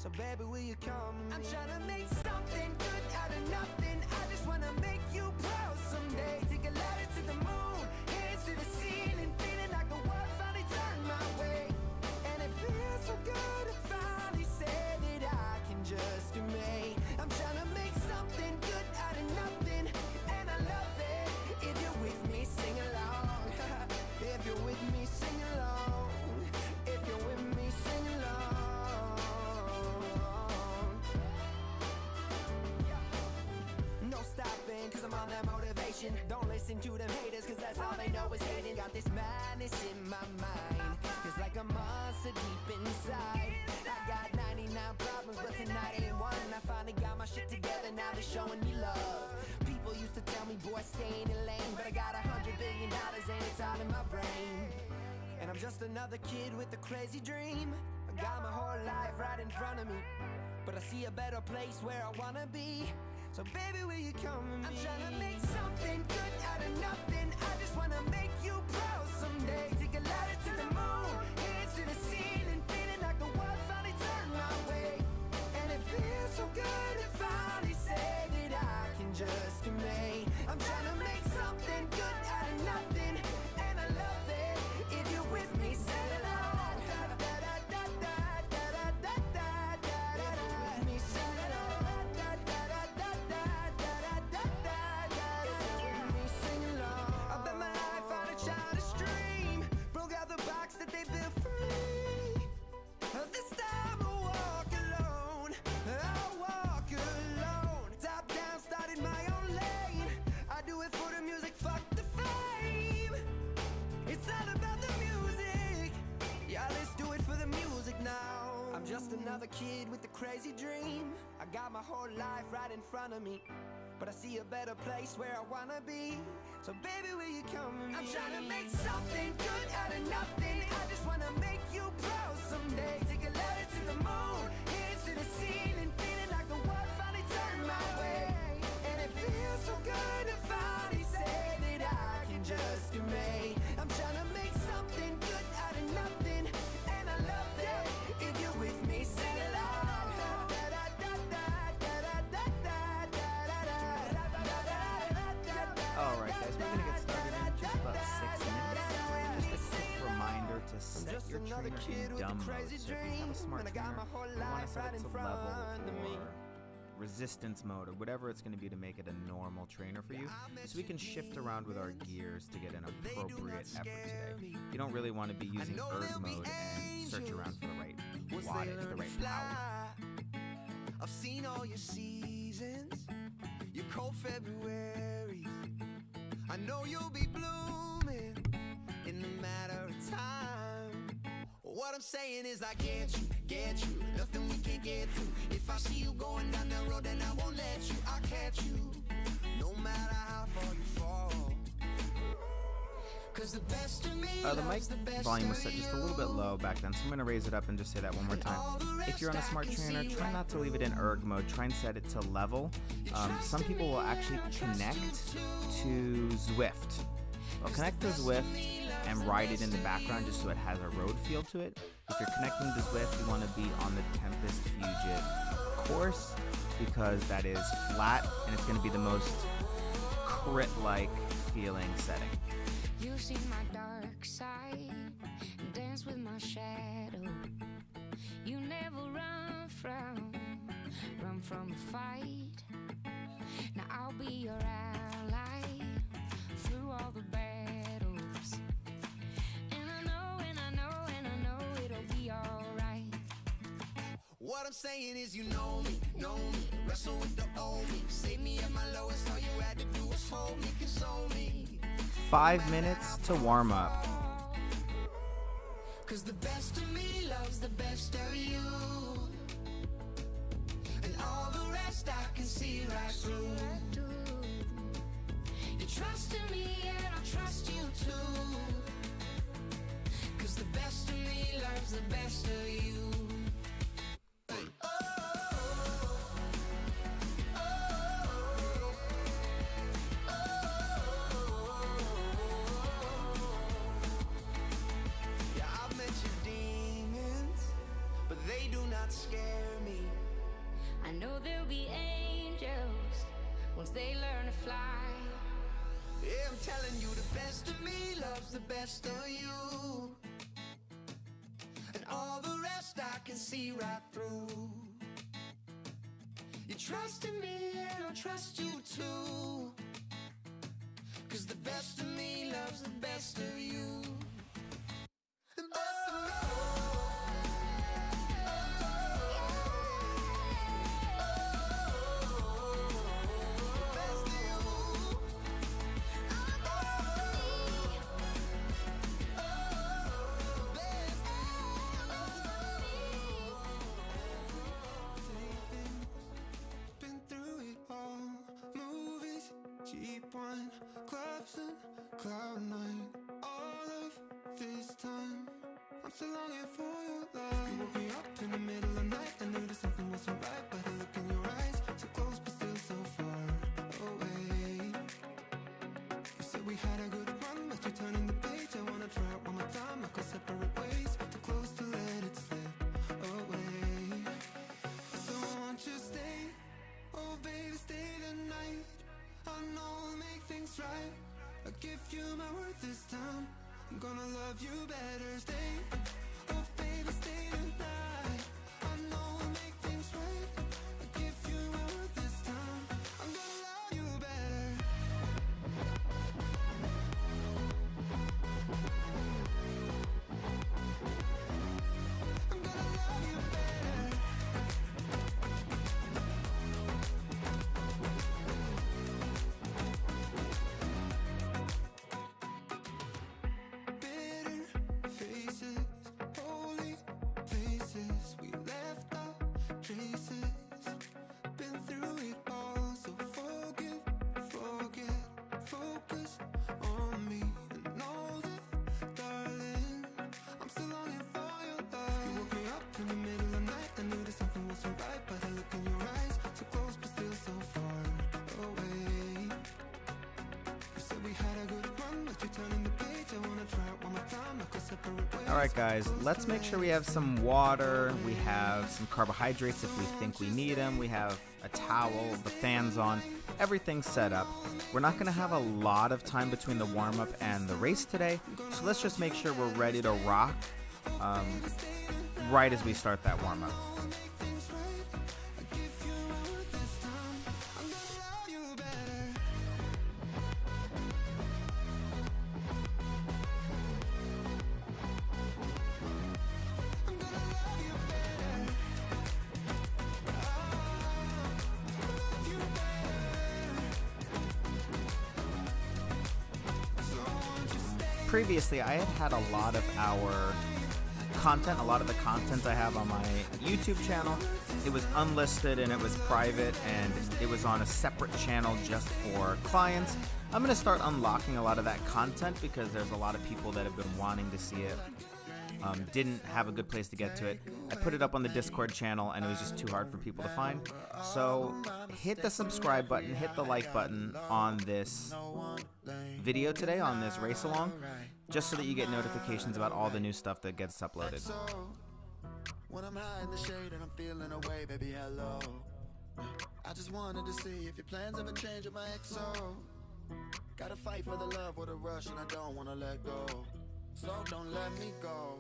So baby, will you come to me? I'm trying to make something good out of nothing. I just wanna make you proud someday. Take a ladder to the moon, hands to the ceiling, feeling like the world finally turned my way. And it feels so good to finally say that I can just be me. I'm trying to make something good out of nothing, and I love it. If you're with me, sing along. If you're with me, sing along. If you're with me, sing along. No stopping, cause I'm on that motivation. Don't listen to them haters, cause that's all they know is hating. Got this madness in my mind, cause like a monster deep inside. I got 99 problems, but tonight ain't one. I finally got my shit together, now they're showing me love. People used to tell me, boy, stay in your lane, but I got $100 billion and it's all in my brain. And I'm just another kid with a crazy dream. I got my whole life right in front of me, but I see a better place where I wanna be. So baby, will you come with me? I'm trying to make something good out of nothing. I just wanna make you proud someday. Take a ladder to the moon, hands to the ceiling, feeling like the world finally turned my way. And it feels so good to finally say that I can just be me. I'm trying to make something good out of nothing, and I love it. If you're with me, say it loud. Just another kid with a crazy dream. I got my whole life right in front of me, but I see a better place where I wanna be. So baby, will you come with me? I'm trying to make something good out of nothing. I just wanna make you proud someday. Take a ladder to the moon, hands to the ceiling, feeling like the world finally turned my way. And it feels so good to finally say that I can just be me. I'm trying to make something good out of nothing, and I love that. If you're with me, sing along. Alright guys, we're gonna get started in just about 6 minutes. Just a quick reminder to set your trainer in dumb mode. So if you have a smart trainer, you want to set it to level or resistance mode or whatever it's going to be to make it a normal trainer for you, so we can shift around with our gears to get an appropriate effort today. You don't really want to be using erg mode and search around for the right wattage, the right power. I've seen all your seasons, your cold Februaries. I know you'll be blooming in a matter of time. What I'm saying is I get you, nothing we can't get through. If I see you going down that road, then I won't let you. I'll catch you, no matter how far you fall. Cause the best of me the mic volume was set just a little bit low back then, so I'm going to raise it up and just say that one more time. If you're on a smart trainer, try not to leave it in erg mode. Try and set it to level. Some people will actually connect to Zwift. They'll connect to Zwift and ride it in the background just so it has a road feel to it. If you're connecting to Zwift, you want to be on the Tempest Fugit course, because that is flat and it's going to be the most crit-like feeling setting. You see my dark side, dance with my shadow. You never run from a fight. Now I'll be your ally through all the battles. And I know it'll be alright. What I'm saying is you know me, wrestle with the old me. Save me at my lowest, all you had to do was hold me, console me. 5 minutes to warm up. Cause the best of me loves the best of you, and all the rest I can see right through. You trust in me and I trust you too. Cause the best of me loves the best of you. But not scare me. I know there'll be angels once they learn to fly. Yeah, I'm telling you, the best of me loves the best of you. And all the rest I can see right through. You trust in me and I'll trust you too. 'Cause the best of me loves the best of you. The best of me. Cheap wine, clubs and cloud nine. All of this time, I'm still longing for your love. You woke me up in the middle of the night. I knew that something wasn't right by the look in your eyes. So close but still so far away. You said we had a good run, but you're turning the page. I wanna try it one more time, like a separate ways. Too close to let it slip away. So won't you stay? Oh baby, stay the night. I know I'll make things right. I'll give you my word this time. I'm gonna love you better. Stay, oh baby, stay tonight. I know I'll make things right. I'll give you my word this time. I'm gonna love you better. I'm gonna love you better. Holy places, we left our traces. Been through it all, so forget, focus on me. And know that, darling, I'm still longing for your love. You woke me up in the middle of the night. I knew that something wasn't right by the look in your eyes. So close but still so far away. You said we had a good run, but you're turning the page. I wanna try it one more time, like a separate way. Alright guys, let's make sure we have some water, we have some carbohydrates if we think we need them, we have a towel, the fan's on, everything's set up. We're not going to have a lot of time between the warm-up and the race today, so let's just make sure we're ready to rock right as we start that warm-up. Previously, I had a lot of our content, a lot of the content I have on my YouTube channel, it was unlisted and it was private and it was on a separate channel just for clients. I'm going to start unlocking a lot of that content because there's a lot of people that have been wanting to see it. Didn't have a good place to get to it. I put it up on the Discord channel and it was just too hard for people to find. So hit the subscribe button, hit the like button on this video today, on this race along, just so that you get notifications about all the new stuff that gets uploaded. When I'm high in the shade and I'm feeling away, baby, hello. I just wanted to see if your plans ever change with my XO. Gotta fight for the love with a rush and I don't wanna let go. So don't let me go.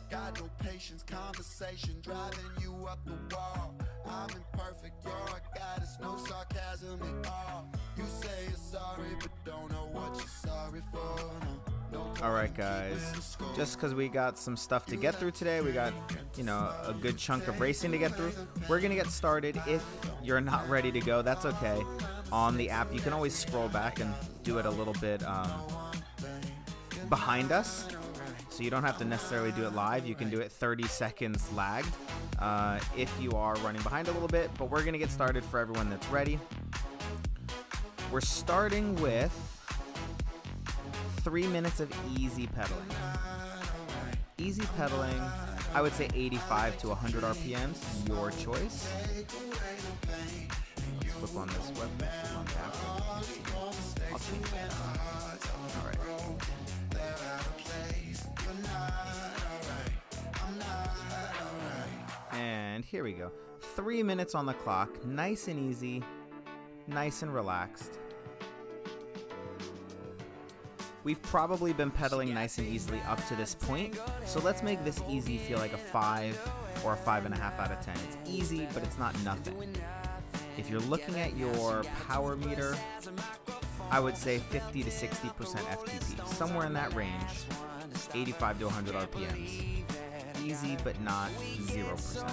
Got no patience, conversation driving you up the wall. I'm imperfect, you're a goddess, no sarcasm at all. You say you're sorry, but don't know what you're sorry for. No. Alright guys, just because we got some stuff to get through today, we got, you know, a good chunk of racing to get through. We're gonna get started. If you're not ready to go, that's okay. On the app, you can always scroll back and do it a little bit behind us, so you don't have to necessarily do it live. You can do it 30 seconds lagged if you are running behind a little bit, but we're gonna get started for everyone that's ready. We're starting with 3 minutes of easy pedaling. Easy pedaling, I would say 85 to 100 RPMs, your choice. Let's flip on this web, flip on the app. I'll change that. All right. here we go. 3 minutes on the clock, nice and easy, nice and relaxed. We've probably been pedaling nice and easily up to this point, so let's make this easy feel like a 5 or a 5.5 out of 10. It's easy, but it's not nothing. If you're looking at your power meter, I would say 50 to 60% FTP, somewhere in that range, 85 to 100 RPMs. Easy, but not 0%.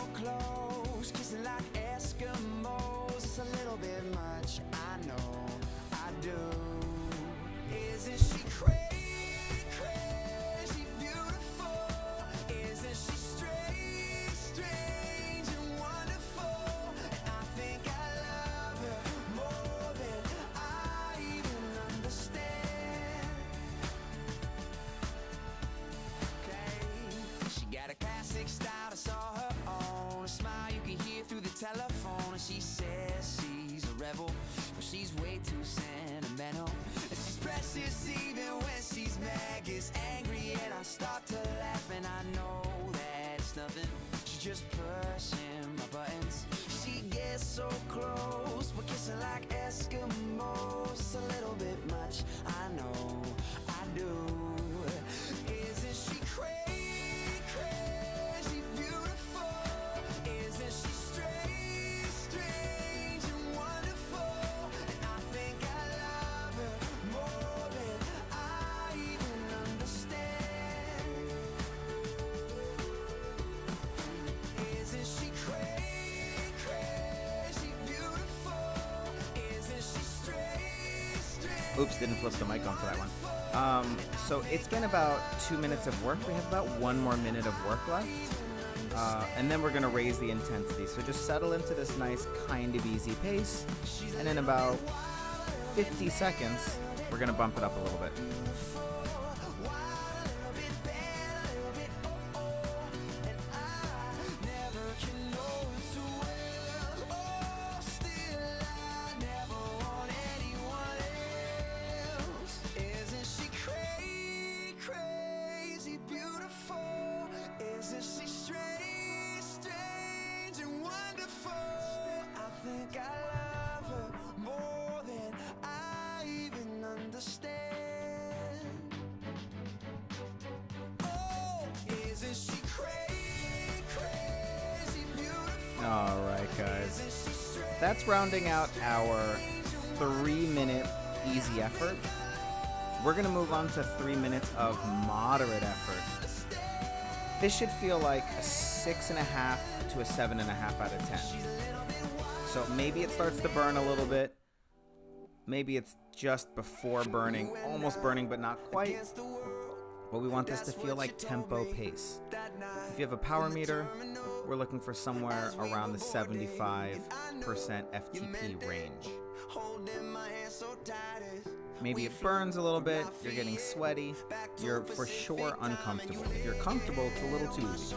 Telephone, and she says she's a rebel, but she's way too sentimental. And she's precious even when she's mad, gets angry, and I start to laugh, and I know that it's nothing. She's just pushing my buttons. She gets so close, we're kissing like Eskimos. A little bit much, I know, I do. Isn't she crazy, crazy beautiful? Isn't she strange and wonderful? And I think I love her more than I even understand. Isn't she crazy beautiful? Isn't she strange? Oops, didn't flip the mic on for that one. So it's been about 2 minutes of work. We have about 1 more minute of work left. And then we're going to raise the intensity. So just settle into this nice kind of easy pace. And in about 50 seconds, we're going to bump it up a little bit. Alright guys, that's rounding out our 3-minute easy effort. We're going to move on to 3 minutes of moderate effort. This should feel like a 6.5 to a 7.5 out of 10. So maybe it starts to burn a little bit. Maybe it's just before burning, almost burning but not quite. But we want this to feel like tempo pace. If you have a power meter, we're looking for somewhere around the 75% FTP range. Maybe it burns a little bit, you're getting sweaty, you're for sure uncomfortable. If you're comfortable, it's a little too easy.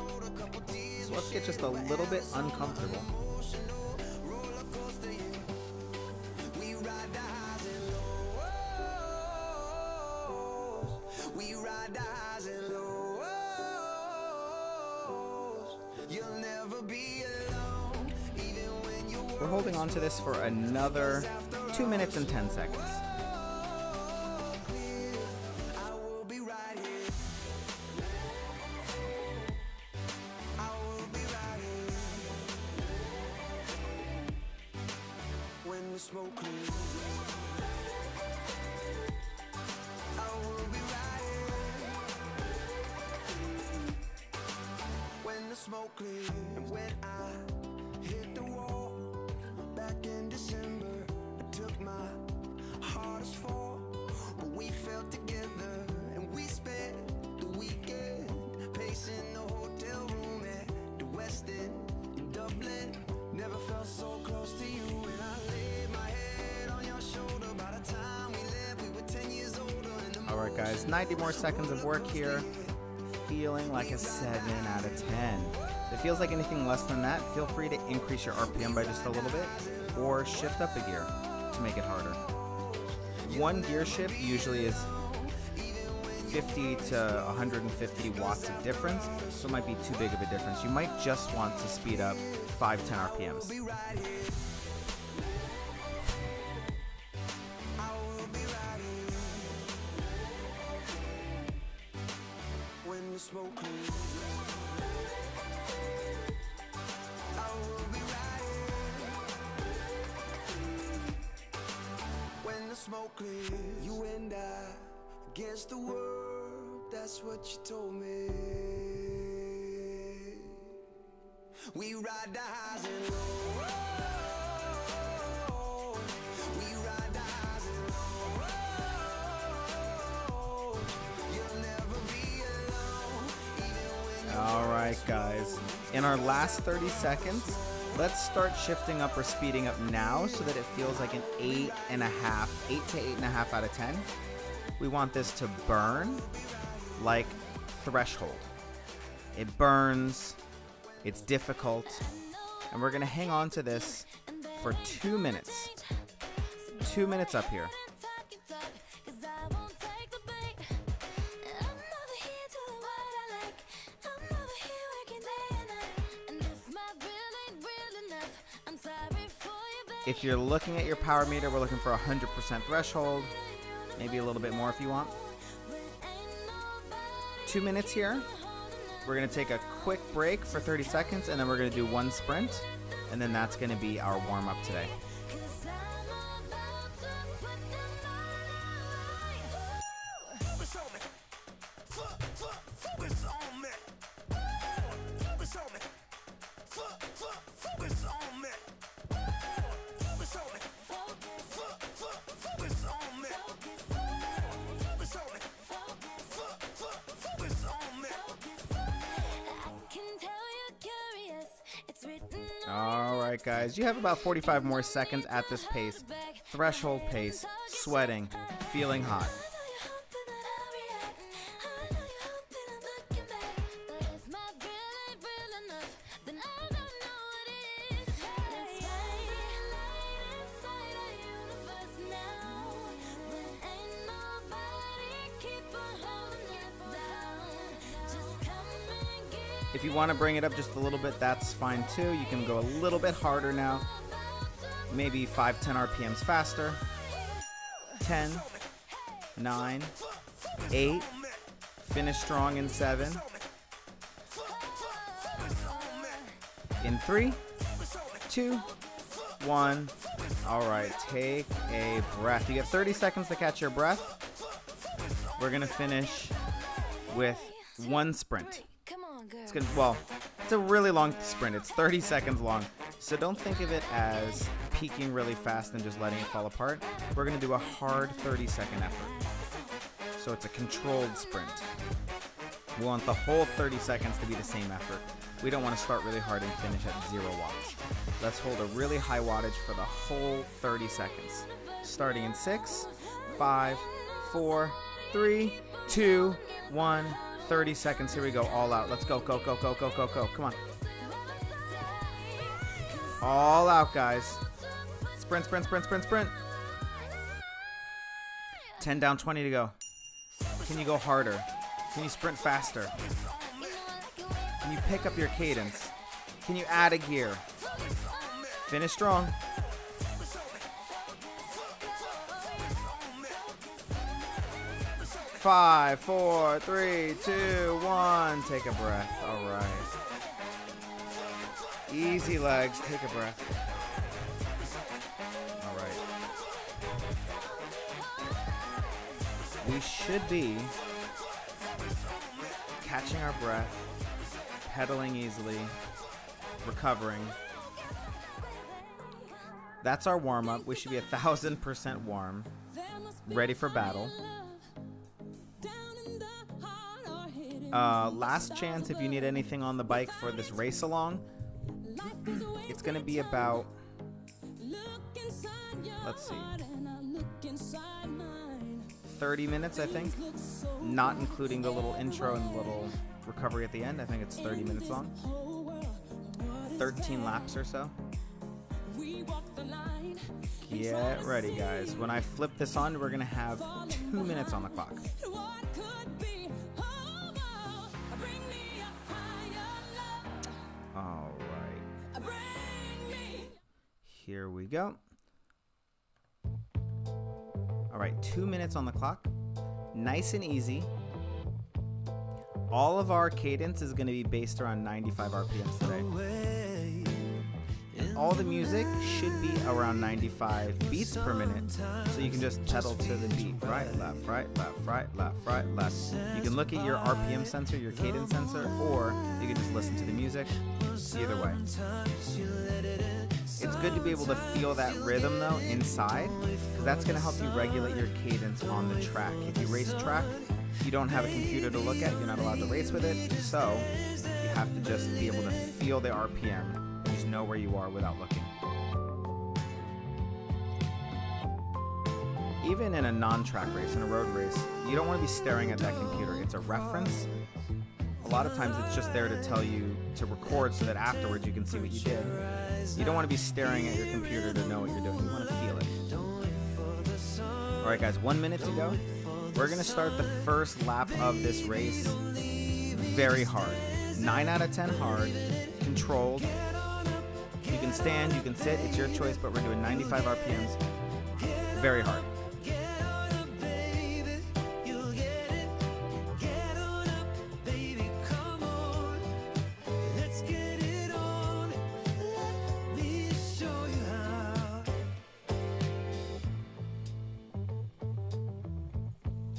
So let's get just a little bit uncomfortable. We're holding on to this for another 2 minutes and 10 seconds. Smoke clears, and when I hit the wall back in December, I took my hardest fall, but we fell together and we spent the weekend pacing the hotel room at the West End in Dublin. Never felt so close to you, and I laid my head on your shoulder. By the time we left, we were 10 years older. All right, guys, 90 more seconds of work here. Feeling like a 7 out of 10. If it feels like anything less than that, feel free to increase your RPM by just a little bit or shift up a gear to make it harder. One gear shift usually is 50 to 150 watts of difference, so it might be too big of a difference. You might just want to speed up 5-10 RPMs. Smoke clears, you and I against the world, that's what you told me. We ride the highs and lows. We ride the highs and lows. You'll never be alone, even when All right, guys. In our last 30 seconds, let's start shifting up or speeding up now so that it feels like an 8 to 8.5 out of 10. We want this to burn like threshold. It burns, it's difficult, and we're gonna hang on to this for 2 minutes. 2 minutes up here. If you're looking at your power meter, we're looking for 100% threshold, maybe a little bit more if you want. 2 minutes here. We're gonna take a quick break for 30 seconds, and then we're gonna do one sprint, and then that's gonna be our warm-up today. All right, guys, you have about 45 more seconds at this pace. Threshold pace, sweating, feeling hot. If you want to bring it up just a little bit, that's fine too. You can go a little bit harder now. Maybe 5-10 RPMs faster. 10, 9, 8. Finish strong in 7. In 3, 2, 1. All right, take a breath. You get 30 seconds to catch your breath. We're going to finish with one sprint. It's good. Well, it's a really long sprint. It's 30 seconds long. So don't think of it as peaking really fast and just letting it fall apart. We're going to do a hard 30-second effort. So it's a controlled sprint. We want the whole 30 seconds to be the same effort. We don't want to start really hard and finish at 0 watts. Let's hold a really high wattage for the whole 30 seconds. Starting in 6, 5, 4, 3, 2, 1. 30 seconds. Here we go. All out. Let's go. Go, go, go, go, go, go. Come on. All out, guys. Sprint, sprint, sprint, sprint, sprint. 10 down, 20 to go. Can you go harder? Can you sprint faster? Can you pick up your cadence? Can you add a gear? Finish strong. Five, 4, 3, 2, 1. Take a breath. All right. Easy legs. Take a breath. All right. We should be catching our breath, pedaling easily, recovering. That's our warm-up. We should be 1,000% warm, ready for battle. Last chance if you need anything on the bike for this race along. It's going to be about, let's see, 30 minutes, I think. Not including the little intro and the little recovery at the end. I think it's 30 minutes long. 13 laps or so. Get ready, guys. When I flip this on, we're going to have 2 minutes on the clock. Here we go. All right, 2 minutes on the clock. Nice and easy. All of our cadence is going to be based around 95 RPMs today. And all the music should be around 95 beats per minute, so you can just pedal to the beat. Right, left, right, left, right, left, right, left. You can look at your RPM sensor, your cadence sensor, or you can just listen to the music. Either way. It's good to be able to feel that rhythm though inside, because that's going to help you regulate your cadence on the track. If you race track, you don't have a computer to look at, you're not allowed to race with it, so you have to just be able to feel the RPM and just know where you are without looking. Even in a non-track race, in a road race, you don't want to be staring at that computer. It's a reference. A lot of times it's just there to tell you to record so that afterwards you can see what you did. You don't want to be staring at your computer to know what you're doing. You want to feel it. All right, guys, 1 minute to go. We're going to start the first lap of this race very hard. 9 out of 10 hard, controlled. You can stand, you can sit, it's your choice, but we're doing 95 RPMs. Very hard.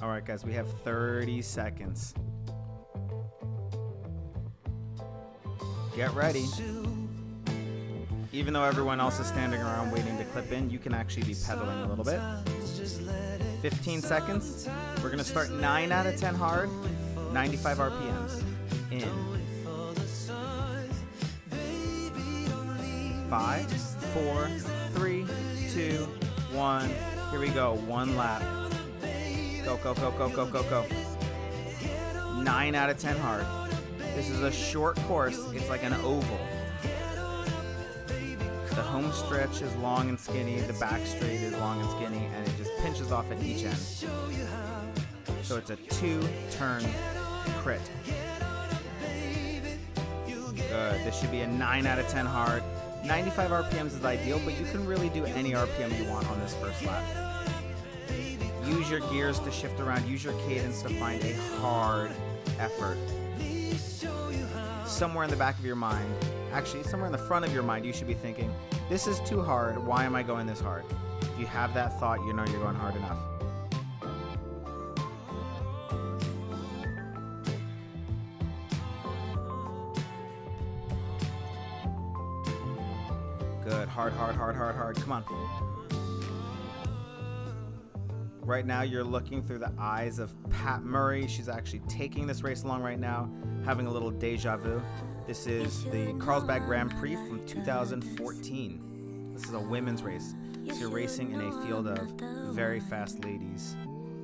All right, guys, we have 30 seconds. Get ready. Even though everyone else is standing around waiting to clip in, you can actually be pedaling a little bit. 15 seconds. We're going to start 9 out of 10 hard, 95 RPMs. In 5, 4, 3, 2, 1. Here we go. One lap. Go, go, go, go, go, go, go. 9 out of 10 hard. This is a short course. It's like an oval. The home stretch is long and skinny. The back straight is long and skinny. And it just pinches off at each end. So it's a 2-turn crit. Good. This should be a 9 out of 10 hard. 95 RPMs is ideal, but you can really do any RPM you want on this first lap. Use your gears to shift around. Use your cadence to find a hard effort. Somewhere in the back of your mind, actually somewhere in the front of your mind, you should be thinking, this is too hard. Why am I going this hard? If you have that thought, you know you're going hard enough. Good. Hard, hard, hard, hard, hard. Come on. Right now, you're looking through the eyes of Pat Murray. She's actually taking this race along right now, having a little deja vu. This is the Carlsbad Grand Prix from 2014. This is a women's race. So you're racing in a field of very fast ladies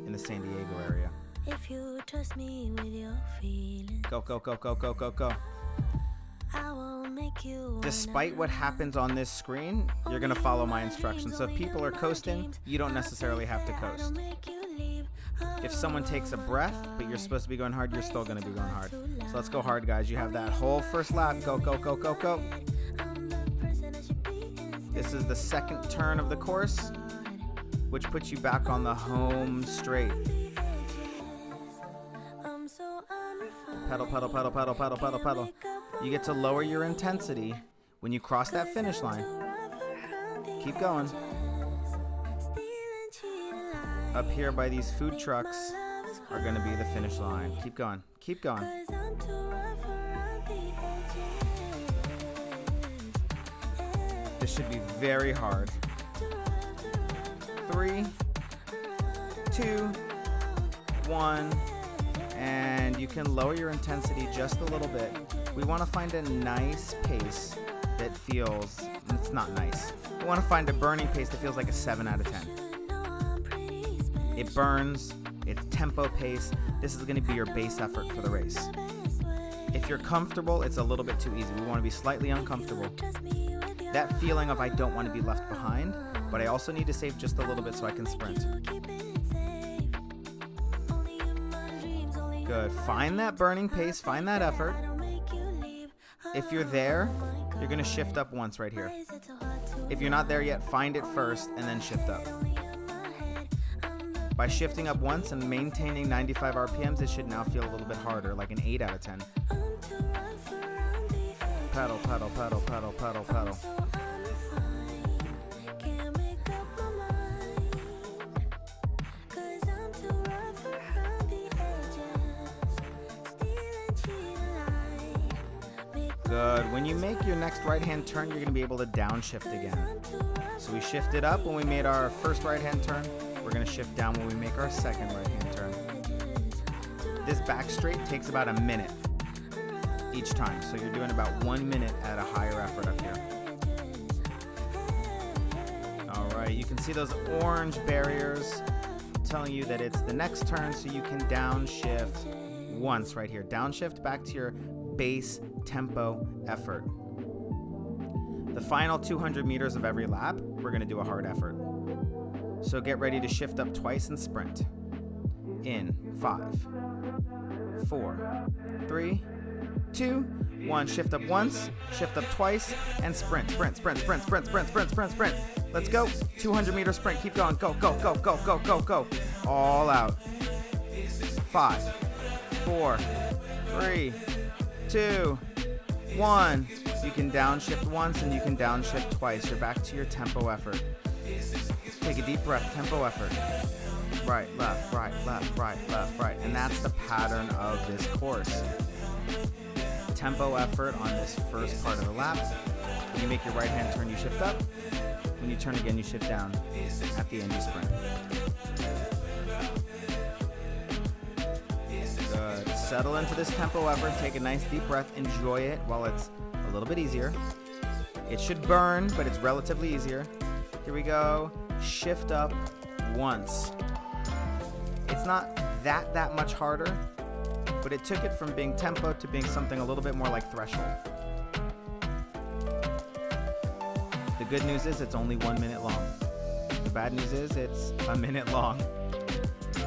in the San Diego area. If you trust me with your feelings, go, go, go, go, go, go, go. I will make you. Despite what happens on this screen, you're going to follow my instructions. So if people are coasting, you don't necessarily have to coast. If someone takes a breath, but you're supposed to be going hard, you're still going to be going hard. So let's go hard, guys. You have that whole first lap. Go, go, go, go, go. This is the second turn of the course, which puts you back on the home straight. Pedal, pedal, pedal, pedal, pedal, pedal, pedal. You get to lower your intensity when you cross that finish line. Keep going. Up here by these food trucks are going to be the finish line. Keep going. Keep going. This should be very hard. 3, 2, 1. And you can lower your intensity just a little bit. We want to find a nice pace that feels, it's not nice. We want to find a burning pace that feels like a 7 out of 10. It burns, it's tempo pace. This is going to be your base effort for the race. If you're comfortable, it's a little bit too easy. We want to be slightly uncomfortable. That feeling of I don't want to be left behind, but I also need to save just a little bit so I can sprint. Good. Find that burning pace, find that effort. If you're there, you're going to shift up once right here. Why is it so hard to If you're not there yet, find it first and then shift up. By shifting up once and maintaining 95 RPMs, it should now feel a little bit harder, like an 8 out of 10. Pedal, pedal, pedal, pedal, pedal, pedal. Good. When you make your next right-hand turn, you're going to be able to downshift again. So we shifted up when we made our first right-hand turn. We're going to shift down when we make our second right-hand turn. This back straight takes about a minute each time. So you're doing about 1 minute at a higher effort up here. All right, you can see those orange barriers telling you that it's the next turn, so you can downshift once right here. Downshift back to your base tempo effort. The final 200 meters of every lap, we're going to do a hard effort. So get ready to shift up twice and sprint. In 5, 4, 3, 2, 1. Shift up once, shift up twice, and sprint, sprint, sprint, sprint, sprint, sprint, sprint, sprint, sprint. Let's go. 200 meter sprint. Keep going. Go, go, go, go, go, go, go. All out. 5, 4, 3, 2, 1. You can downshift once and you can downshift twice. You're back to your tempo effort. Take a deep breath. Tempo effort. Right, left, right, left, right, left, right. And that's the pattern of this course. Tempo effort on this first part of the lap. When you make your right hand turn, you shift up. When you turn again, you shift down. At the end, you sprint. Good. Settle into this tempo effort. Take a nice deep breath. Enjoy it while it's a little bit easier. It should burn, but it's relatively easier. Here we go. Shift up once. It's not that much harder, but it took it from being tempo to being something a little bit more like threshold. The good news is it's only 1 minute long. The bad news is it's a minute long.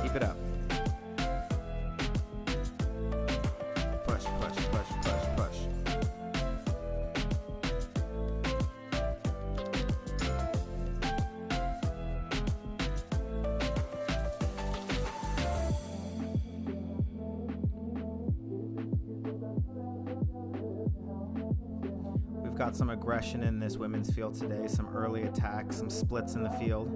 Keep it up. Push, push, push, push, push. We've got some aggression in this women's field today, some early attacks, some splits in the field.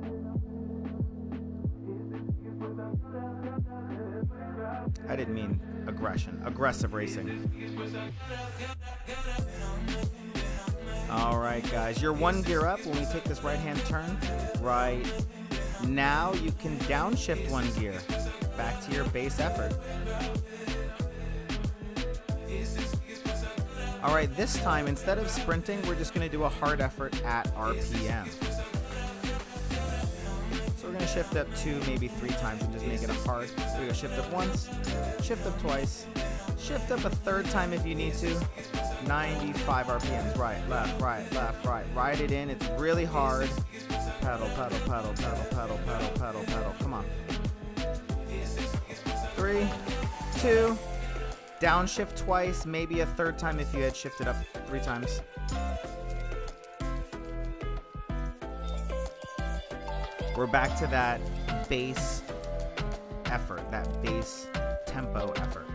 I didn't mean aggression, aggressive racing. All right, guys, you're 1 gear up when we take this right-hand turn. Right now, you can downshift 1 gear back to your base effort. All right, this time, instead of sprinting, we're just going to do a hard effort at RPM. So we're going to shift up 2, maybe 3 times and just make it a hard. We're going to shift up once, shift up twice, shift up a 3rd time if you need to. 95 RPMs, right, left, right, left, right. Ride it in, it's really hard. Pedal, pedal, pedal, pedal, pedal, pedal, pedal, pedal. Come on. 3, 2, downshift twice, maybe a 3rd time if you had shifted up 3 times. We're back to that base effort, that base tempo effort.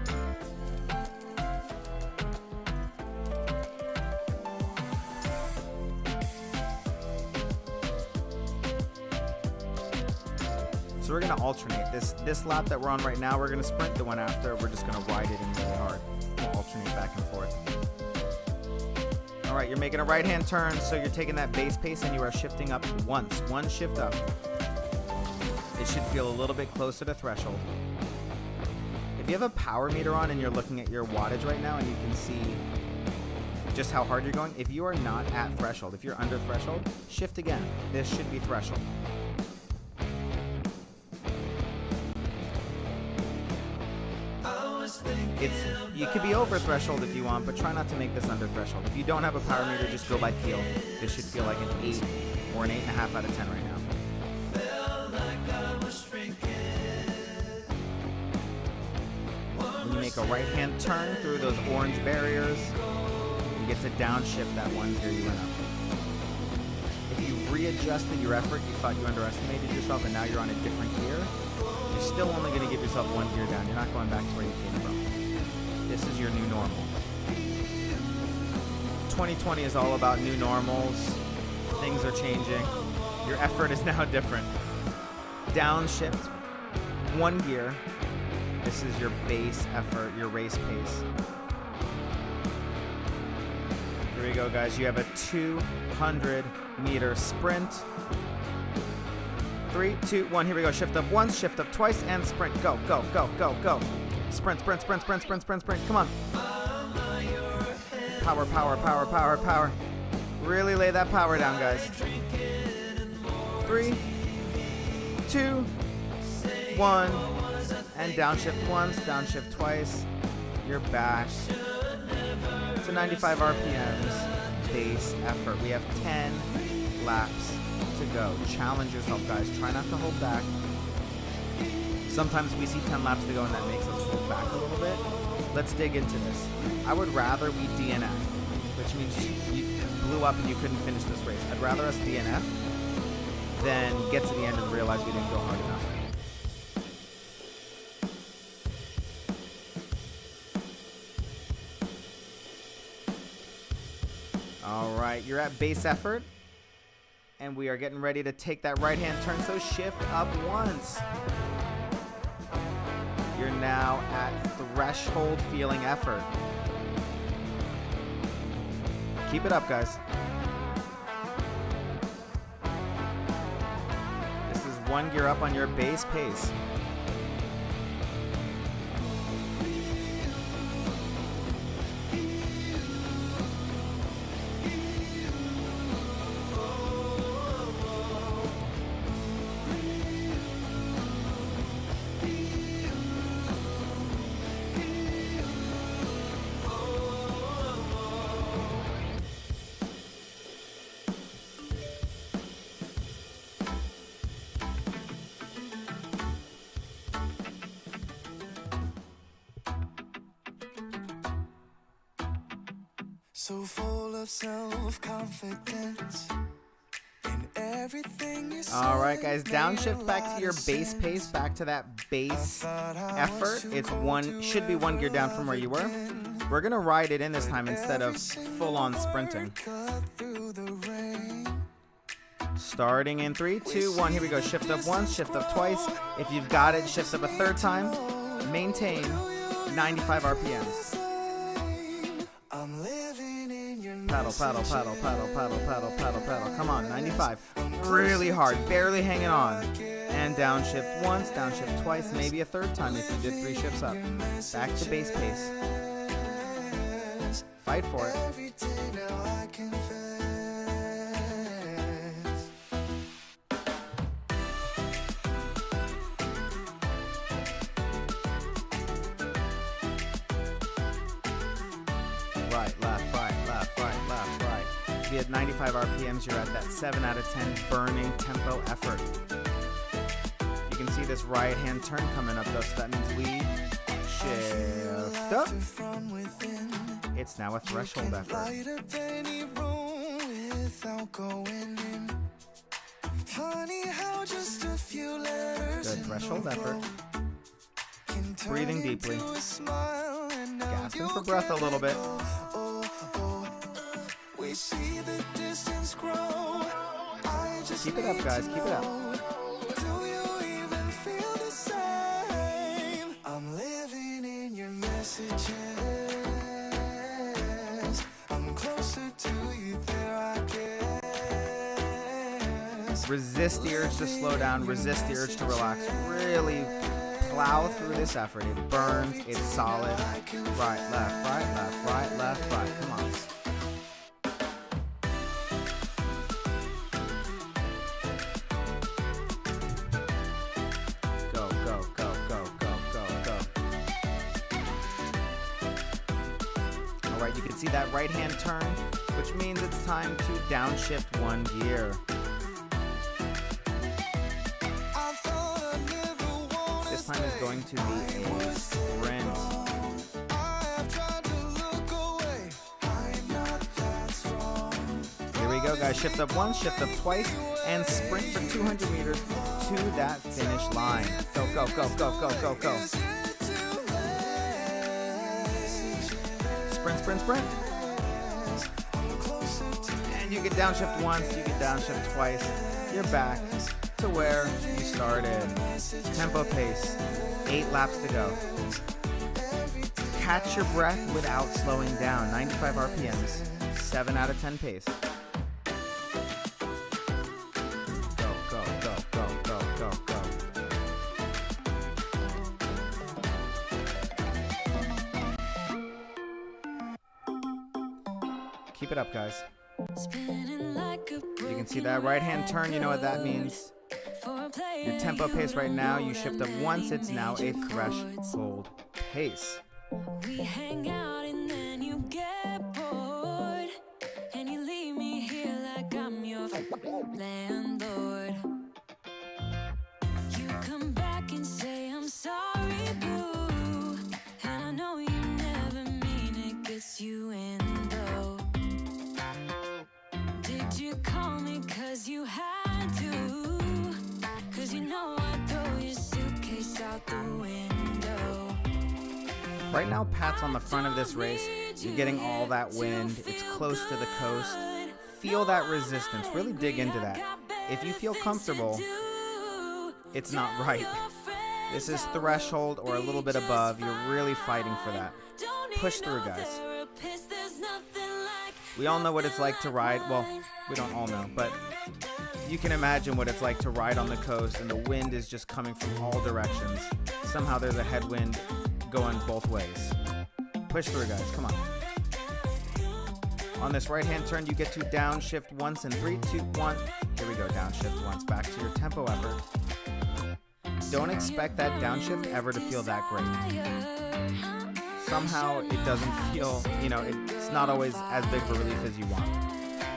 So we're going to alternate. This lap that we're on right now, we're going to sprint. The one after, we're just going to ride it in really hard. We'll alternate back and forth. All right, you're making a right-hand turn, so you're taking that base pace and you are shifting up once. 1 shift up. It should feel a little bit closer to threshold. If you have a power meter on and you're looking at your wattage right now and you can see just how hard you're going, if you are not at threshold, if you're under threshold, shift again. This should be threshold. You could be over threshold if you want, but try not to make this under threshold. If you don't have a power meter, just go by feel. This should feel like an 8 or an 8.5 out of 10 right now. When you make a right-hand turn through those orange barriers, You get to downshift that 1 gear you went up. If you readjusted your effort, you thought you underestimated yourself, and now you're on a different gear, you're still only going to give yourself 1 gear down. You're not going back to where you came from. This is your new normal. 2020 is all about new normals. Things are changing. Your effort is now different. Downshift 1 gear. This is your base effort, your race pace. Here we go, guys. You have a 200-meter sprint. 3, 2, 1. Here we go. Shift up once, shift up twice, and sprint. Go, go, go, go, go. Sprint, sprint, sprint, sprint, sprint, sprint, sprint. Come on. Power, power, power, power, power. Really lay that power down, guys. 3, 2, 1. And downshift once, downshift twice. You're back to 95 RPMs, base effort. We have 10 laps to go. Challenge yourself, guys. Try not to hold back. Sometimes we see 10 laps to go and that makes us hold back a little bit. Let's dig into this. I would rather we DNF, which means you blew up and you couldn't finish this race. I'd rather us DNF than get to the end and realize we didn't go hard enough. All right, you're at base effort, and we are getting ready to take that right-hand turn, so shift up once. You're now at threshold feeling effort. Keep it up, guys. This is 1 gear up on your base pace. So full of self-confidence in everything you say. All right, guys, downshift back to your base pace, back to that base effort. It's should be 1 gear down from where you were. We're gonna ride it in this time instead of full-on sprinting. Starting in 3, 2, 1. Here we go. Shift up once, shift up twice. If you've got it, shift up a 3rd time. Maintain 95 RPMs. Paddle, paddle, paddle, paddle, paddle, paddle, paddle, paddle. Come on, 95. Really hard, barely hanging on. And downshift once, downshift twice, maybe a 3rd time if you did 3 shifts up. Back to base pace. Fight for it. Right, left, right, left, right, left, right. If you had 95 RPMs, you're at that 7 out of 10 burning tempo effort. You can see this right-hand turn coming up, though, so that means we shift up. It's now a threshold effort. Good threshold effort. Breathing deeply. Gasping for breath a little bit. Keep it up, guys. Keep it up. I'm living in your messages. I'm closer to you there, I guess. Resist the urge to slow down. Resist the urge to relax. Really plow through this effort. It burns. It's solid. Right, left, right, left, right, left, right. Come on. Go, go, go, go, go, go, go. All right, you can see that right-hand turn, which means it's time to downshift 1 gear. This time is going to be a sprint. go, guys. Shift up once, shift up twice, and sprint for 200 meters to that finish line. Go, go, go, go, go, go, go. Sprint, sprint, sprint. And you get downshift once, you get downshift twice. You're back to where you started. Tempo pace, 8 laps to go. Catch your breath without slowing down. 95 RPMs, 7 out of 10 pace. Go, go, go, go, go, go, go. Keep it up, guys. You can see that right hand turn, you know what that means. Your tempo pace right now, you shift up once, it's now a threshold pace. We hang out and then you get bored, and you leave me here like I'm your landlord. You come back and say I'm sorry, boo, and I know you never mean it, gets you in though. Did you call me cause you had to? Cause you know I'd throw your suitcase out the window. Right now, Pat's on the front of this race. You're getting all that wind. It's close to the coast. Feel that resistance. Really dig into that. If you feel comfortable, it's not right. This is threshold or a little bit above. You're really fighting for that. Push through, guys. We all know what it's like to ride. Well, we don't all know, but you can imagine what it's like to ride on the coast and the wind is just coming from all directions. Somehow there's a headwind going both ways. Push through, guys. Come on. On this right-hand turn, you get to downshift once in 3, 2, 1. Here we go. Downshift once. Back to your tempo effort. Don't expect that downshift ever to feel that great. Somehow it doesn't feel, it's not always as big of a relief as you want.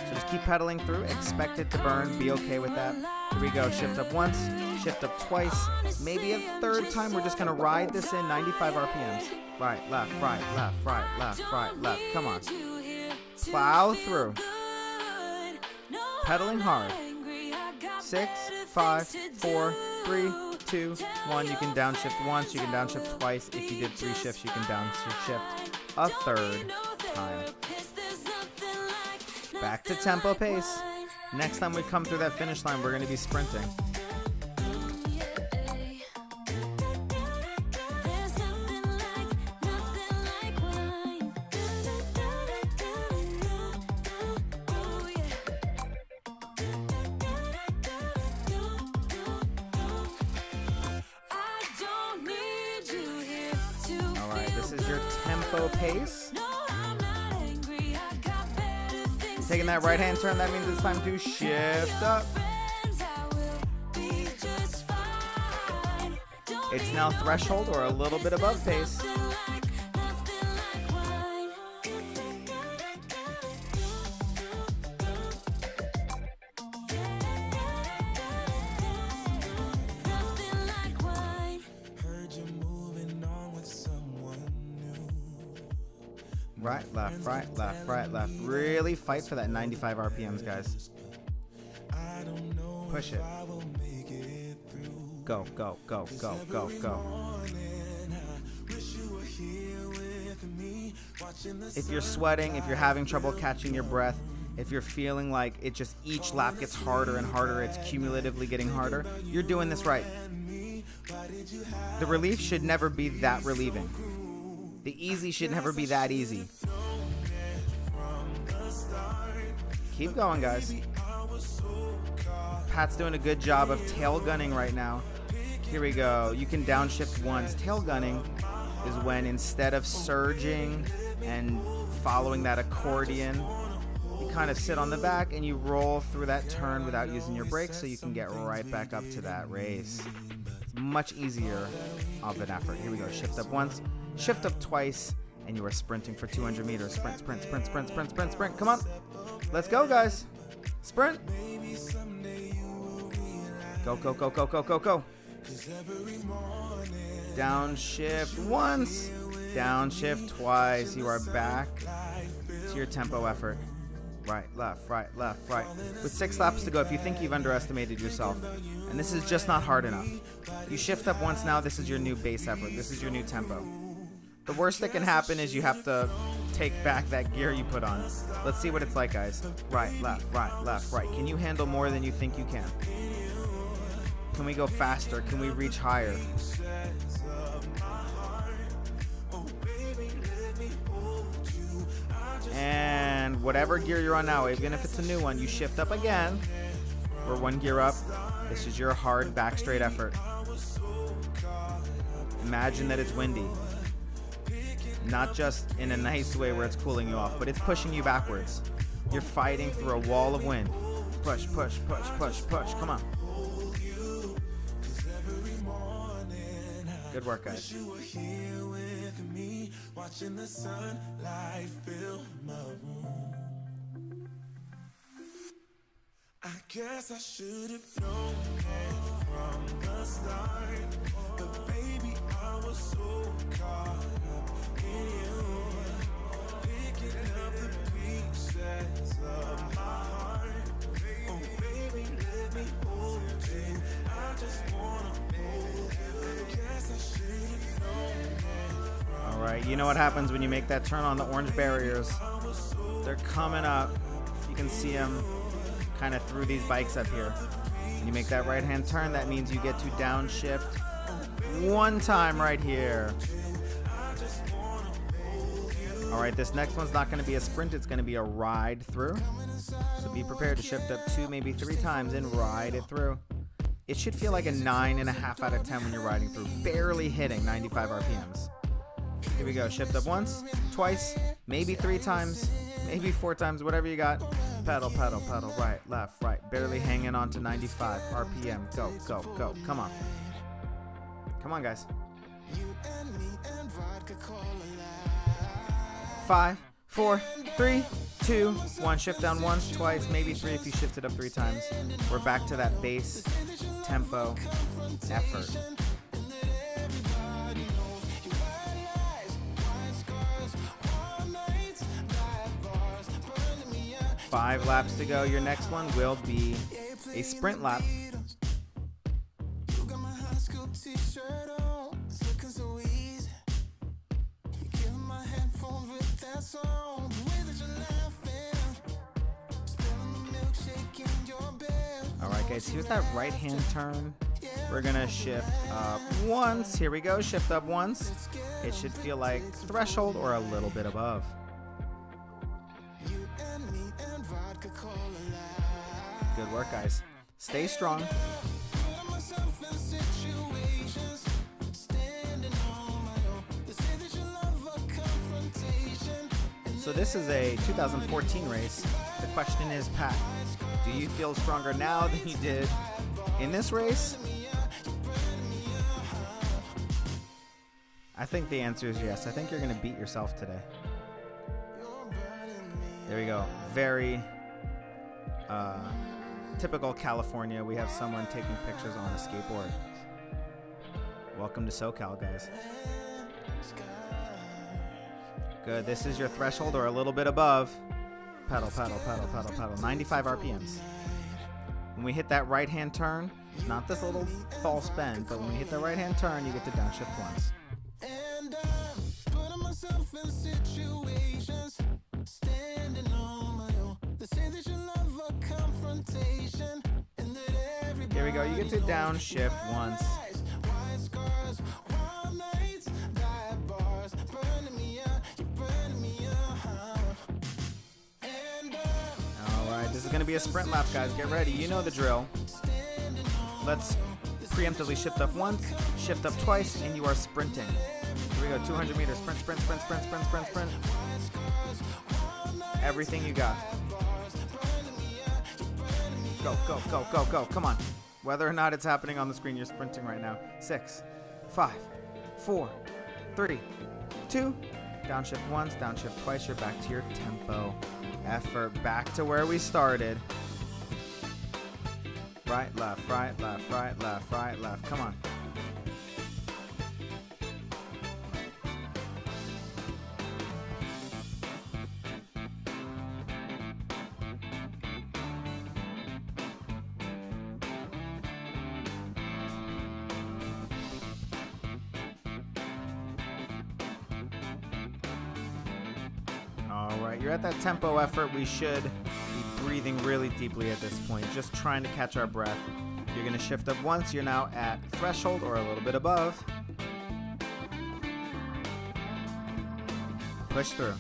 So just keep pedaling through. Expect it to burn. Be okay with that. Here we go. Shift up once. Shift up twice. Maybe a third time. We're just going to ride this in 95 RPMs. Right, left, right, left, right, left, right, left. Come on. Plow through. Pedaling hard. 6, 5, 4, 3, 2, 1. You can downshift once. You can downshift twice. If you did 3 shifts, you can downshift a third time. Back to tempo pace. Next time we come through that finish line, we're going to be sprinting. All right, this is your tempo pace. Taking that right hand turn, that means it's time to shift up. It's now threshold or a little bit above pace. Right, left, right, left, right, left. Really fight for that 95 RPMs, guys. Push it. Go, go, go, go, go, go. If you're sweating, if you're having trouble catching your breath, if you're feeling like it just each lap gets harder and harder, it's cumulatively getting harder, you're doing this right. The relief should never be that relieving. The easy should never be that easy. Keep going, guys. Pat's doing a good job of tail gunning right now. Here we go. You can downshift once. Tail gunning is when instead of surging and following that accordion, you kind of sit on the back and you roll through that turn without using your brakes so you can get right back up to that race. It's much easier of an effort. Here we go. Shift up once. Shift up twice, and you are sprinting for 200 meters. Sprint, sprint, sprint, sprint, sprint, sprint, sprint. Come on. Let's go, guys. Sprint. Go, go, go, go, go, go, go. Downshift once. Downshift twice. You are back to your tempo effort. right, left, right, left, right. With 6 laps to go, if you think you've underestimated yourself, and this is just not hard enough, you shift up once now, this is your new base effort. This is your new tempo. The worst that can happen is you have to take back that gear you put on. Let's see what it's like, guys. Right, left, right. Can you handle more than you think you can? Can we go faster? Can we reach higher? And whatever gear you're on now, even if it's a new one, you shift up again. We're 1 gear up. This is your hard back straight effort. Imagine that it's windy. Not just in a nice way where it's cooling you off, but it's pushing you backwards. You're fighting through a wall of wind. Push, push, push, push, push. Come on. Good work, guys. Watching the sunlight fill my room. I guess I should have known it from the start, but baby, I was so caught up in you, picking up the pieces of my heart. Oh baby, let me hold you. I just wanna hold you. I guess I should have known it. All right, you know what happens when you make that turn on the orange barriers. They're coming up. You can see them kind of through these bikes up here. When you make that right-hand turn, that means you get to downshift 1 time right here. All right, this next one's not going to be a sprint. It's going to be a ride through. So be prepared to shift up 2, maybe 3 times and ride it through. It should feel like a 9.5 out of 10 when you're riding through, barely hitting 95 RPMs. Here we go. Shift up once, twice, maybe 3 times, maybe 4 times, whatever you got. Pedal, pedal, pedal, right, left, right. Barely hanging on to 95 RPM. Go, go, go. Come on. Come on, guys. 5, 4, 3, 2, 1. Shift down once, twice, maybe 3 if you shifted up 3 times. We're back to that base tempo effort. 5 laps to go. Your next one will be a sprint lap. All right, guys, here's that right-hand turn. We're gonna shift up once. Here we go, shift up once. It should feel like threshold or a little bit above. Good work, guys. Stay strong. So this is a 2014 race. The question is, Pat, do you feel stronger now than you did in this race? I think the answer is yes. I think you're going to beat yourself today. There we go. Very typical California. We have someone taking pictures on a skateboard. Welcome to SoCal, guys. Good. This is your threshold or a little bit above. Pedal, pedal, pedal, pedal, pedal. 95 RPMs. When we hit that right-hand turn, not this little false bend, but when we hit the right-hand turn, you get to downshift once. And I'm putting myself in situations, standing on my own. They say that you love a confrontation, and that everybody Here we go. You get to downshift once. white scars, wild nights, dive bars, burning me up, you're burning me up. And All right, this is going to be a sprint lap, guys. Get ready. You know the drill. Let's preemptively shift up once, shift up twice, and you are sprinting. Here we go, 200 meters. Sprint, sprint, sprint, sprint, sprint, sprint, sprint. Everything you got. Go, go, go, go, go. Come on. Whether or not it's happening on the screen, you're sprinting right now. 6, 5, 4, 3, 2. Downshift once, downshift twice. You're back to your tempo effort. Back to where we started. Right, left, right, left, right, left, right, left. Come on. All right, you're at that tempo effort. We should be breathing really deeply at this point, just trying to catch our breath. You're going to shift up once. You're now at threshold or a little bit above. Push through.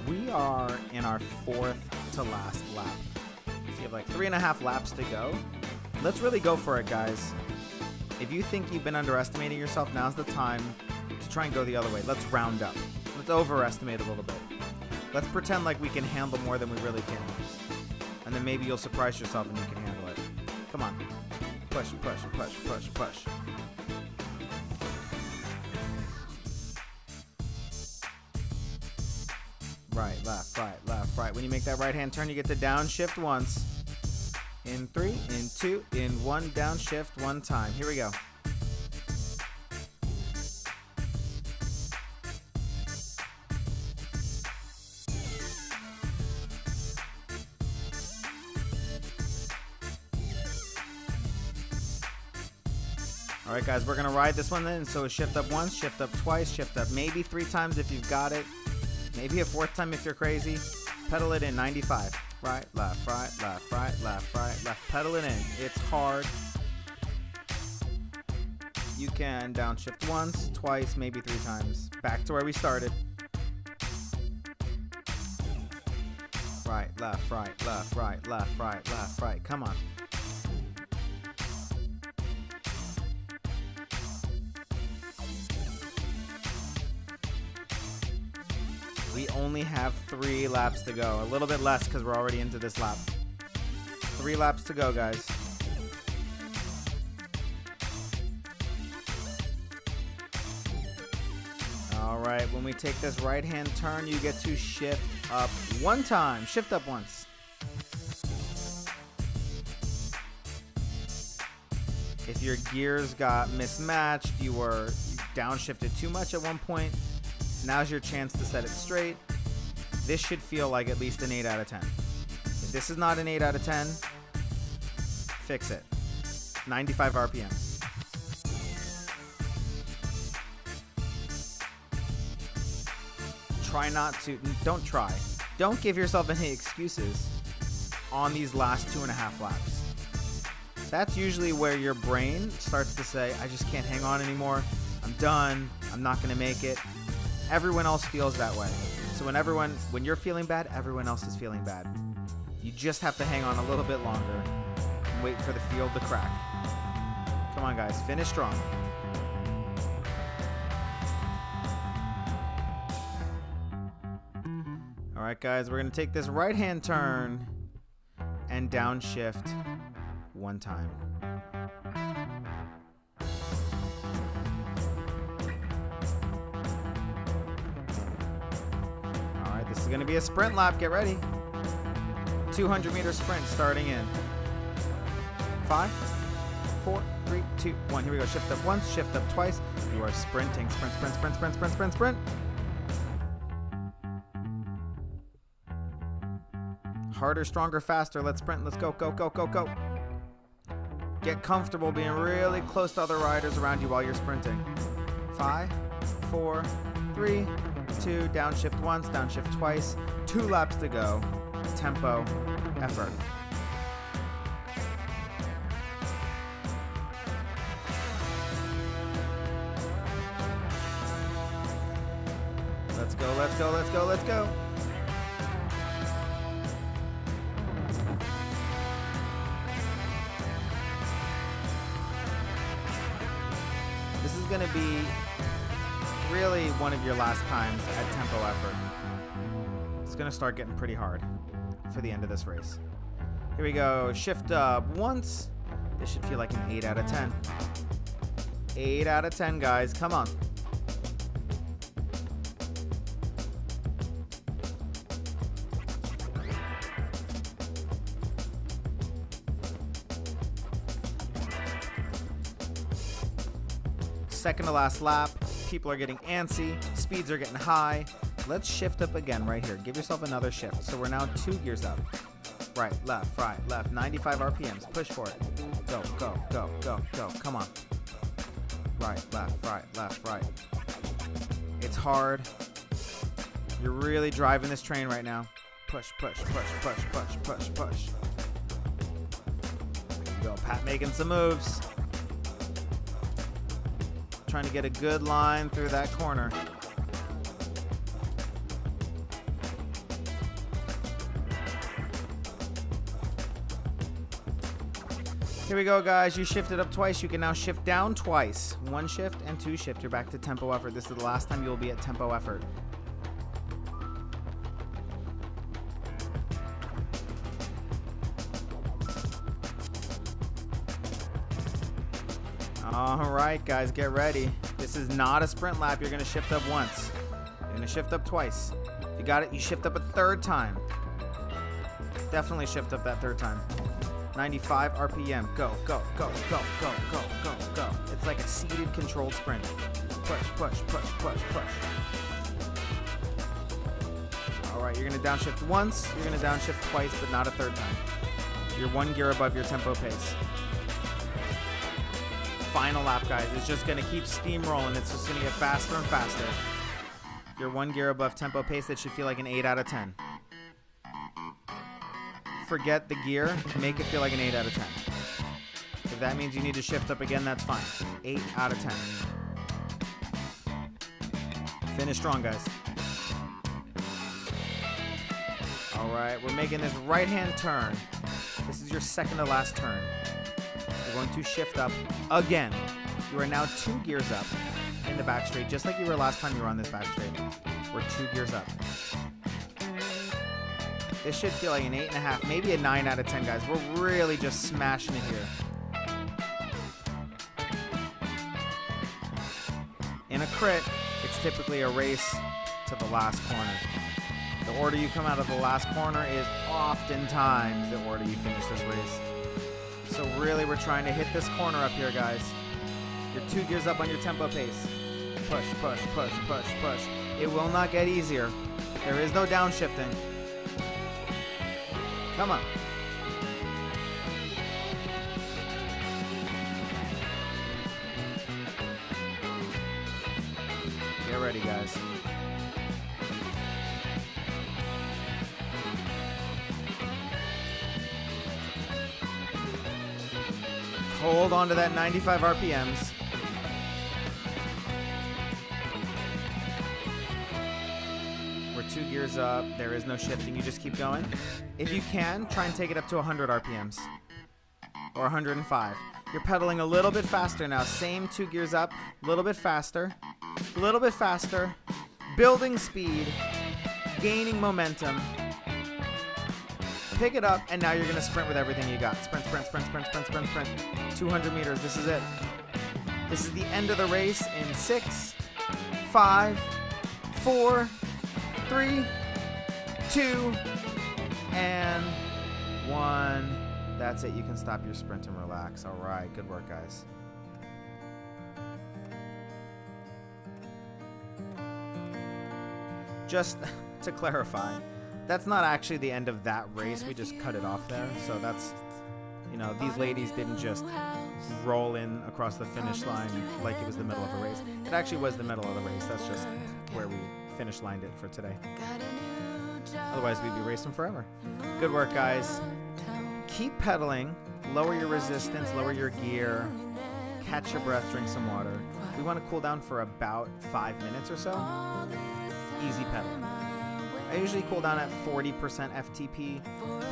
We are in our 4th to last lap. So you have like 3.5 laps to go. Let's really go for it, guys. If you think you've been underestimating yourself, now's the time to try and go the other way. Let's round up. Let's overestimate a little bit. Let's pretend like we can handle more than we really can. And then maybe you'll surprise yourself and you can handle it. Come on. Push, push, push, push, push. Right, left, right, left, right. When you make that right-hand turn, you get to downshift once. In 3, in 2, in 1, downshift 1 time. Here we go. All right, guys, we're going to ride this one then. So shift up once, shift up twice, shift up maybe 3 times if you've got it. Maybe a 4th time if you're crazy. Pedal it in 95. Right, left, right, left, right, left, right, left. Pedal it in. It's hard. You can downshift once, twice, maybe 3 times. Back to where we started. Right, left, right, left, right, left, right, left, right. Come on. We only have 3 laps to go. A little bit less because we're already into this lap. 3 laps to go, guys. All right, when we take this right-hand turn, you get to shift up 1 time. Shift up once. If your gears got mismatched, you were downshifted too much at one point, now's your chance to set it straight. This should feel like at least an 8 out of 10. If this is not an 8 out of 10, fix it. 95 RPMs. Try not to, don't try. Don't give yourself any excuses on these last 2.5 laps. That's usually where your brain starts to say, I just can't hang on anymore. I'm done. I'm not going to make it. Everyone else feels that way. So when you're feeling bad, everyone else is feeling bad. You just have to hang on a little bit longer and wait for the field to crack. Come on, guys. Finish strong. All right, guys. We're going to take this right-hand turn and downshift 1 time. This is going to be a sprint lap. Get ready. 200-meter sprint starting in 5, 4, 3, 2, 1. Here we go. Shift up once, shift up twice. You are sprinting. Sprint, sprint, sprint, sprint, sprint, sprint, sprint. Harder, stronger, faster. Let's sprint. Let's go, go, go, go, go. Get comfortable being really close to other riders around you while you're sprinting. 5, 4, 3, 2, downshift once, downshift twice, 2 laps to go. Tempo, effort. Let's go, let's go, let's go, let's go. This is going to be really one of your last times at tempo effort. It's going to start getting pretty hard for the end of this race. Here we go. Shift up once. This should feel like an 8 out of 10. 8 out of 10, guys. Come on. Second to last lap. People are getting antsy. Speeds are getting high. Let's shift up again right here. Give yourself another shift. So we're now 2 gears up. Right, left, right, left. 95 RPMs. Push for it. Go, go, go, go, go. Come on. Right, left, right. It's hard. You're really driving this train right now. Push, push, push, push, push, push, push. There you go. Pat making some moves. Trying to get a good line through that corner. Here we go, guys. You shifted up twice. You can now shift down twice. 1 shift and 2 shift. You're back to tempo effort. This is the last time you'll be at tempo effort. All right, guys, get ready. This is not a sprint lap. You're going to shift up once. You're going to shift up twice. If you got it, you shift up a 3rd time. Definitely shift up that 3rd time. 95 RPM. Go, go, go, go, go, go, go, go. It's like a seated controlled sprint. Push, push, push, push, push. All right, you're going to downshift once. You're going to downshift twice, but not a 3rd time. You're 1 gear above your tempo pace. Final lap, guys. It's just going to keep steamrolling. It's just going to get faster and faster. You're 1 gear above tempo pace. That should feel like an 8 out of 10. Forget the gear, make it feel like an 8 out of 10. If that means you need to shift up again, that's fine. 8 out of 10. Finish strong, guys. All right, we're making this right-hand turn. This is your 2nd to last turn. You're going to shift up again. You are now 2 gears up in the back straight, just like you were last time you were on this back straight. We're 2 gears up. This should feel like an 8.5, maybe a 9 out of 10, guys. We're really just smashing it here. In a crit, it's typically a race to the last corner. The order you come out of the last corner is oftentimes the order you finish this race. So really, we're trying to hit this corner up here, guys. You're 2 gears up on your tempo pace. Push, push, push, push, push. It will not get easier. There is no downshifting. Come on. Get ready, guys. Hold on to that 95 RPMs. We're 2 gears up. There is no shifting. You just keep going. If you can, try and take it up to 100 RPMs or 105. You're pedaling a little bit faster now. Same 2 gears up, a little bit faster, building speed, gaining momentum. Pick it up, and now you're going to sprint with everything you got. Sprint, sprint, sprint, sprint, sprint, sprint, sprint. 200 meters. This is it. This is the end of the race in 6, 5, 4, 3, 2, and 1. That's it. You can stop your sprint and relax. All right. Good work, guys. Just to clarify, that's not actually the end of that race. We just cut it off there. So that's, you know, these ladies didn't just roll in across the finish line like it was the middle of a race. It actually was the middle of the race. That's just where we finish lined it for today. Otherwise, we'd be racing forever. Good work, guys. Keep pedaling. Lower your resistance. Lower your gear. Catch your breath. Drink some water. We want to cool down for about 5 minutes or so. Easy pedaling. I usually cool down at 40% FTP.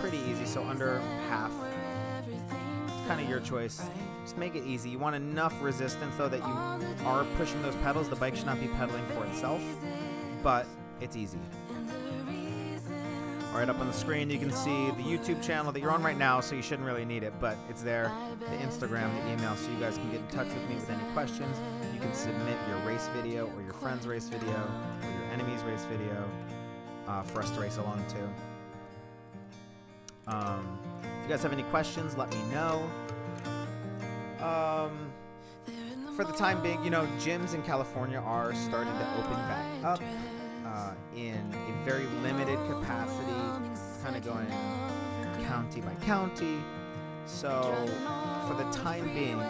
Pretty easy, so under half. It's kind of your choice. Just make it easy. You want enough resistance, though, that you are pushing those pedals. The bike should not be pedaling for itself, but it's easy. All right, up on the screen, you can see the YouTube channel that you're on right now, so you shouldn't really need it, but it's there. The Instagram, the email, so you guys can get in touch with me with any questions. You can submit your race video or your friend's race video or your enemy's race video for us to race along to. If you guys have any questions, let me know. for the time being, you know, gyms in California are starting to open back up in a very limited capacity, kind of going county by county. So for the time being,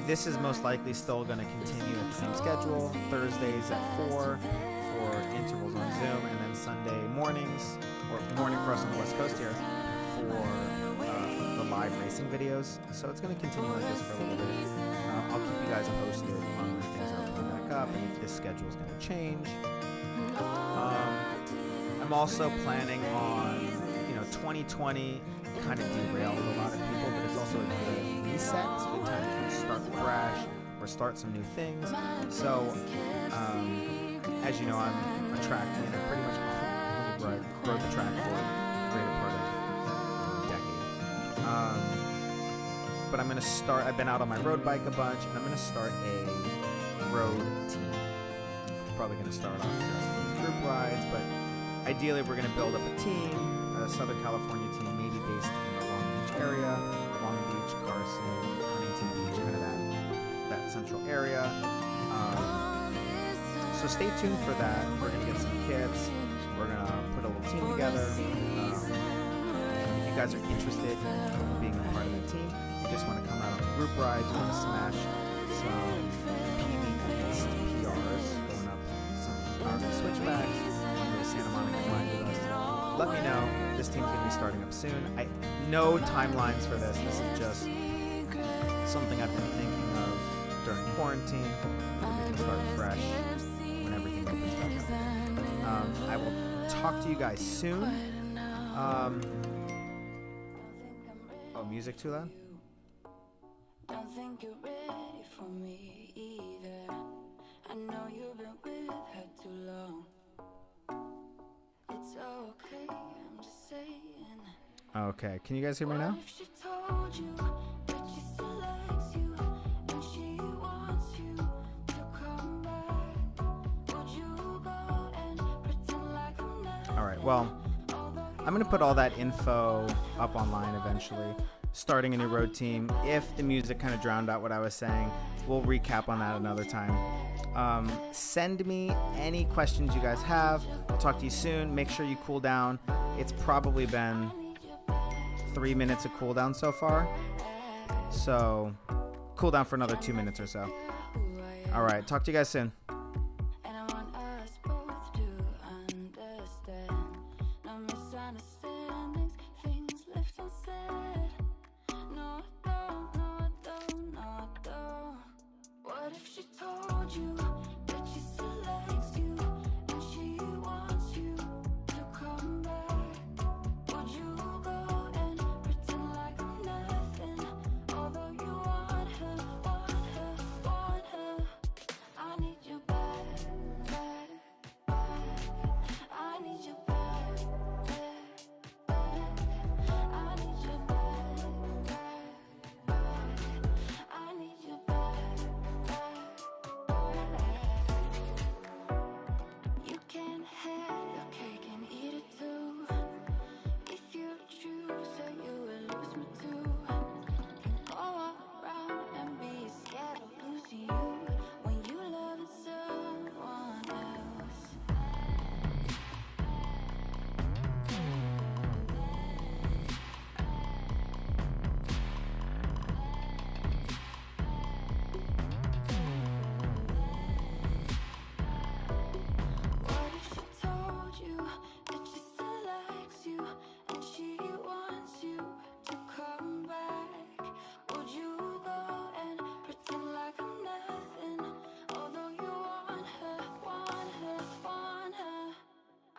this is most likely still going to continue at the same schedule. Thursdays at 4 for intervals on Zoom, and then Sunday mornings, or morning for us on the West Coast here, for the live racing videos. So it's going to continue like this for a little bit. I'll keep you guys posted on when things are opening back up and if this schedule is going to change. I'm also planning on, 2020 kind of derailed a lot of people, but it's also a good reset. It's a good time to kind of start fresh or start some new things. So, as you know, I'm a track lead. I pretty much rode the track for a greater part of a decade. But I'm going to start, I've been out on my road bike a bunch, and I'm going to start a road team. Probably going to start off just with group rides, but ideally we're going to build up a team, a Southern California team, maybe based in the Long Beach area, Long Beach, Carson, Huntington Beach, kind of that central area. So stay tuned for that. We're going to get some kits. We're going to put a little team together. If you guys are interested in being a part of that team, you just want to come out on group rides, you want to smash some PB-based PRs, going up some RV switchbacks, Santa Monica line with us. Let me know. This team's going to be starting up soon. No timelines for this. This is just something I've been thinking of during quarantine. We can start fresh when everything opens back up. I will talk to you guys soon. Music too loud? Don't think you're ready for me either. I know you've been with her too long. It's okay, I'm just saying. Okay, can you guys hear me now? What if she told you that she still likes you and she wants you to come back? Would you go and pretend like I'm not? Alright, well, I'm going to put all that info up online eventually. Starting a new road team. If the music kind of drowned out what I was saying, we'll recap on that another time. Send me any questions you guys have. I'll talk to you soon. Make sure you cool down. It's probably been 3 minutes of cooldown so far. So cool down for another 2 minutes or so. All right, talk to you guys soon. And I want us both to understand. No misunderstandings, things left unsaid. No, don't. What if she told you that she still likes you and she wants you to come back? Would you go and pretend like I'm nothing? Although you want her. I need you back. I need you back. I need you back. I need you back. You can have your cake and eat it too. If you choose, so you will lose me too. Can go around and be scared of losing you when you love someone else. What if she told you that she still likes you and she wants you to come back? Would you go and pretend like I'm nothing? Although you want her.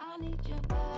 I need you back.